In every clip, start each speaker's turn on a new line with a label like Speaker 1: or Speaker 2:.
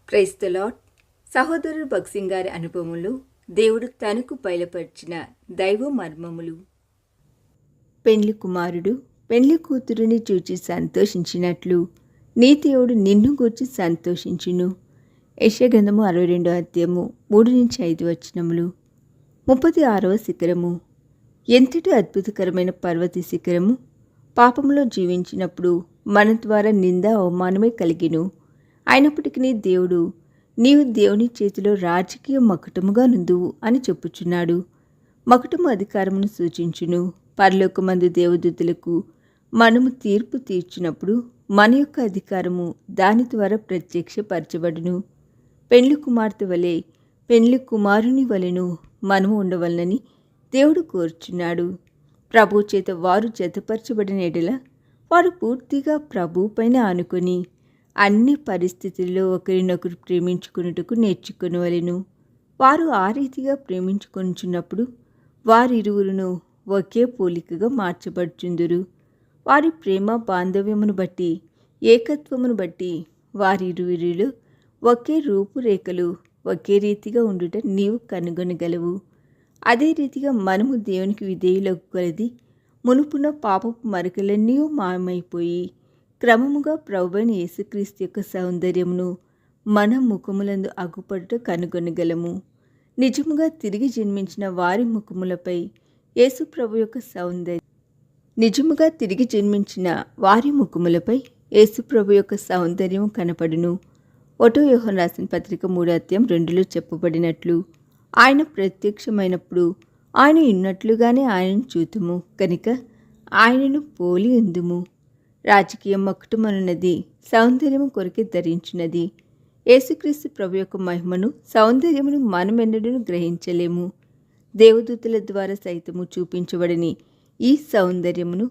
Speaker 1: Praise the lord. సహోదరుడు భక్సింగ్ గారి అనుభవములు దేవుడు తనకు బయలుపరిచిన దైవ మర్మములు. పెండ్లి కుమారుడు పెండ్లి కూతురుని చూచి సంతోషించినట్లు నీ దేవుడు నిన్ను గూర్చి సంతోషించును. యెషయా గ్రంథము 62వ అధ్యాయము 3-5 వచనములు. 36వ శిఖరము. ఎంతటి అద్భుతకరమైన పర్వత శిఖరము! పాపంలో జీవించినప్పుడు మన ద్వారా నింద అవమానమే కలిగిను. అయినప్పటికీ దేవుడు నీవు దేవుని చేతిలో రాజకీయ మకుటముగా నుందువు అని చెప్పుచున్నాడు. మకుటము అధికారమును సూచించును. పరలోకమందు దేవదూతలకు మనము తీర్పు తీర్చినప్పుడు మన యొక్క అధికారము దాని ద్వారా ప్రత్యక్షపరచబడును. పెండ్లి కుమార్తె వలె పెండ్లి కుమారుని వలెను మనము ఉండవలనని దేవుడు కోరుచున్నాడు. ప్రభు చేత వారు జతపరచబడిన ఎడల వారు పూర్తిగా ప్రభు పైన ఆనుకొని అన్ని పరిస్థితుల్లో ఒకరినొకరు ప్రేమించుకున్నట్టుకు నేర్చుకునవలెను. వారు ఆ రీతిగా ప్రేమించుకొనుచున్నప్పుడు వారిరువురును ఒకే పోలికగా మార్చబడుచుందురు. వారి ప్రేమ బాంధవ్యమును బట్టి ఏకత్వమును బట్టి వారిరువురిలో ఒకే రూపురేఖలు ఒకే రీతిగా ఉండుట నీవు కనుగొనగలవు. అదే రీతిగా మనము దేవునికి విధేయులకు కొలది మునుపున పాపపు మరకలన్నీ మాయమైపోయి క్రమముగా ప్రభువైన యేసుక్రీస్తు యొక్క సౌందర్యమును మన ముఖములందు అగుపడుట కనుగొనగలము. నిజముగా తిరిగి జన్మించిన వారి ముఖములపై యేసు ప్రభు యొక్క సౌందర్యము కనపడును. 1 యోహాను రాసిన పత్రిక 3వ అధ్యాయం 2లో చెప్పబడినట్లు ఆయన ప్రత్యక్షమైనప్పుడు ఆయన ఉన్నట్లుగానే ఆయనను చూతుము కనుక ఆయనను పోలి ఉందుము. రాజకీయ మకుటమనున్నది సౌందర్యము కొరకే ధరించినది. యేసుక్రీస్తు ప్రభు యొక్క మహిమను సౌందర్యమును మనమెన్నడూ గ్రహించలేము. దేవదూతల ద్వారా సైతము చూపించబడని ఈ సౌందర్యమును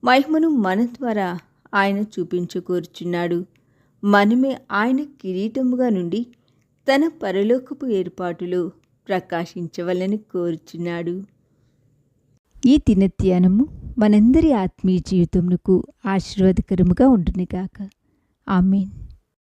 Speaker 1: మహిమను మన ద్వారా ఆయన చూపించకోరుచున్నాడు. మనమే ఆయన కిరీటముగా నుండి తన పరలోకపు ఏర్పాటులో ప్రకాశించవలని కోరుచున్నాడు. ఈ దినధ్యానము మనందరి ఆత్మీయ జీవితమునకు ఆశీర్వాదకరముగా ఉండునుగాక. ఆమేన్.